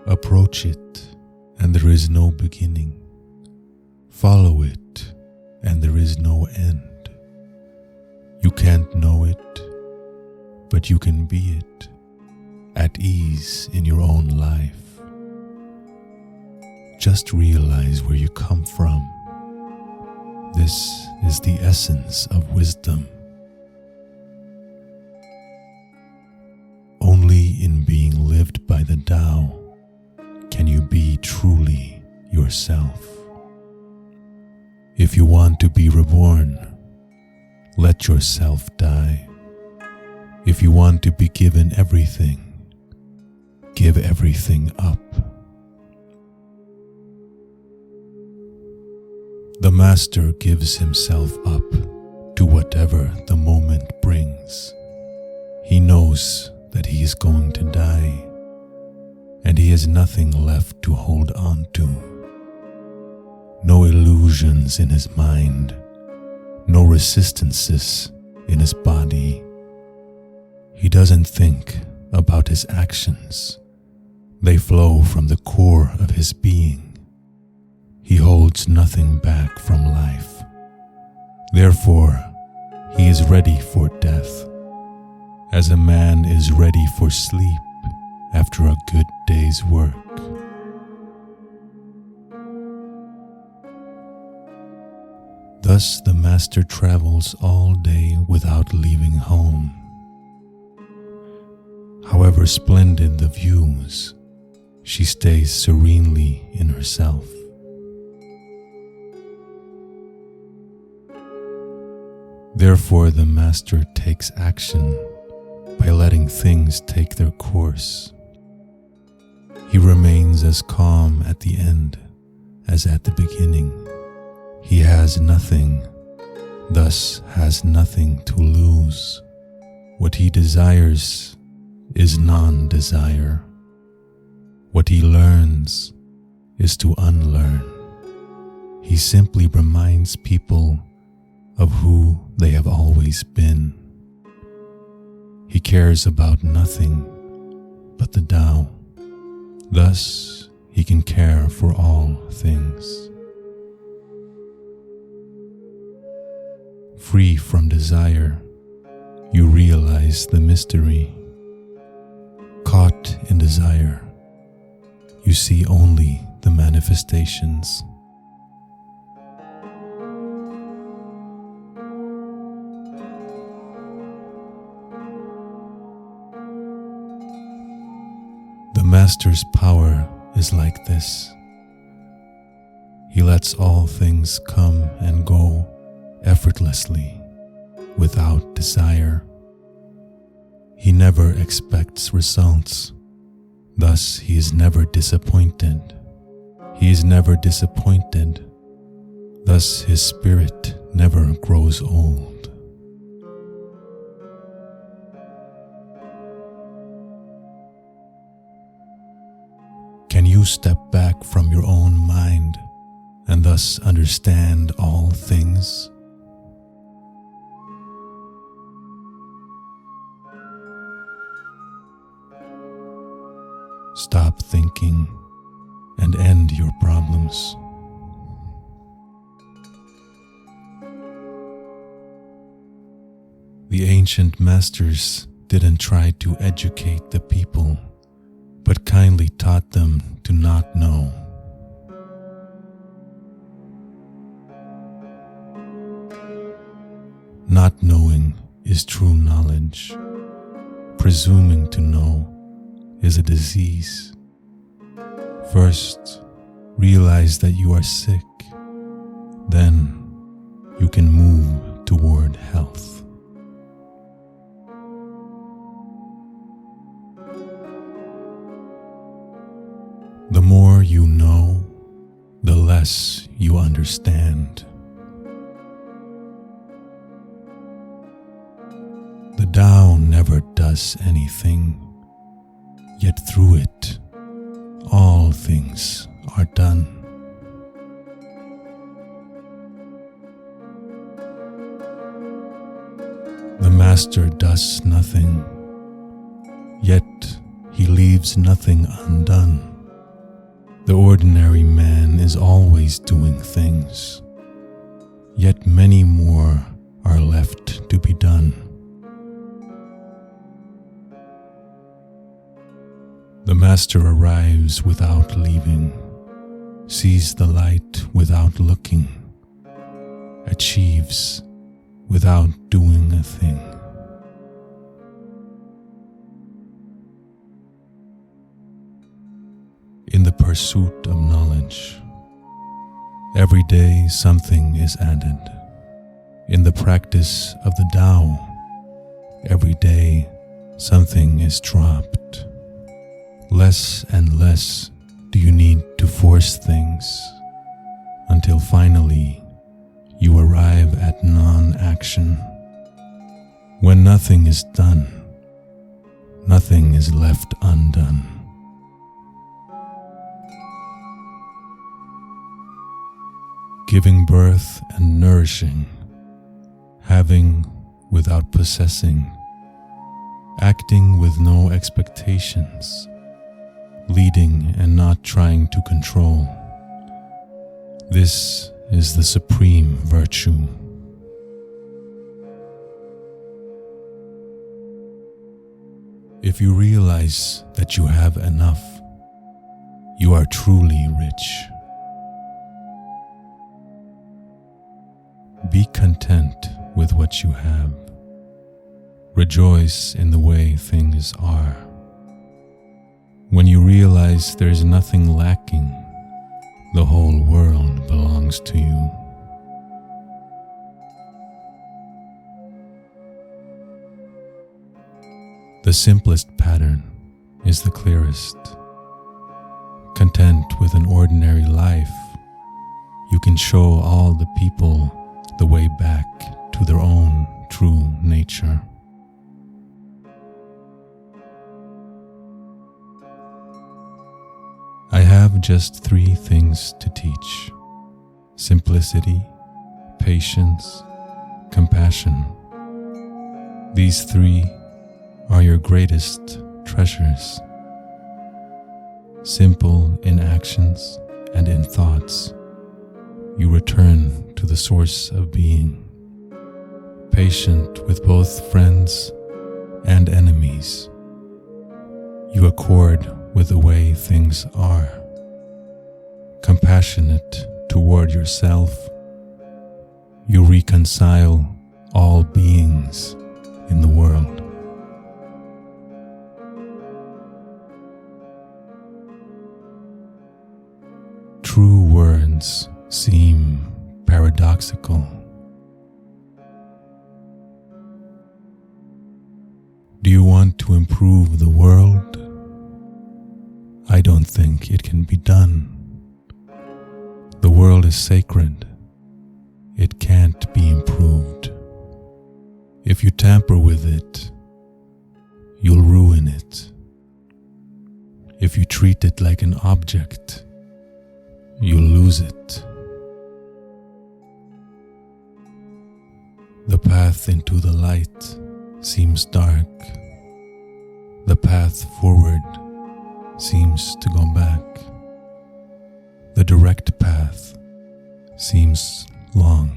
Approach it, and there is no beginning. Follow it, and there is no end. You can't know it, but you can be it, at ease in your own life. Just realize where you come from. This is the essence of wisdom. Only in being lived by the Tao can you be truly yourself. If you want to be reborn, let yourself die. If you want to be given everything, give everything up. The master gives himself up to whatever the moment brings. He knows that he is going to die, and he has nothing left to hold on to. No illusions in his mind, no resistances in his body. He doesn't think about his actions. They flow from the core of his being. He holds nothing back from life. Therefore, he is ready for death, as a man is ready for sleep after a good day's work. Thus the master travels all day without leaving home. However splendid the views, she stays serenely in herself. Therefore the master takes action by letting things take their course. He remains as calm at the end as at the beginning. He has nothing, thus has nothing to lose. What he desires is non-desire. What he learns is to unlearn. He simply reminds people of who they have always been. He cares about nothing but the Tao. Thus, he can care for all things. Free from desire, you realize the mystery. Caught in desire, you see only the manifestations. The master's power is like this. He lets all things come and go effortlessly, without desire. He never expects results, thus he is never disappointed. He is never disappointed, thus his spirit never grows old. Can you step back from your own mind and thus understand all things? Stop thinking and end your problems. The ancient masters didn't try to educate the people, but kindly taught them to not know. Not knowing is true knowledge. Presuming to know is a disease. First, realize that you are sick. Then, you can move toward health. The more you know, the less you understand. The Tao never does anything, yet through it, all things are done. The master does nothing, yet he leaves nothing undone. The ordinary man is always doing things, yet many more are left to be done. The master arrives without leaving, sees the light without looking, achieves without doing a thing. In the pursuit of knowledge, every day something is added. In the practice of the Tao, every day something is dropped. Less and less do you need to force things until finally you arrive at non-action. When nothing is done, nothing is left undone. Giving birth and nourishing, having without possessing, acting with no expectations, leading and not trying to control. This is the supreme virtue. If you realize that you have enough, you are truly rich. Be content with what you have. Rejoice in the way things are. When you realize there is nothing lacking, the whole world belongs to you. The simplest pattern is the clearest. Content with an ordinary life, you can show all the people the way back to their own true nature. I have just 3 things to teach: simplicity, patience, compassion. These 3 are your greatest treasures. Simple in actions and in thoughts, you return to the source of being. Patient with both friends and enemies, you accord with the way things are. Compassionate toward yourself, you reconcile all beings in the world. True words seem paradoxical. Do you want to improve the world? I don't think it can be done. The world is sacred. It can't be improved. If you tamper with it, you'll ruin it. If you treat it like an object, you'll lose it. The path into the light seems dark. The path forward seems to go back. The direct path seems long.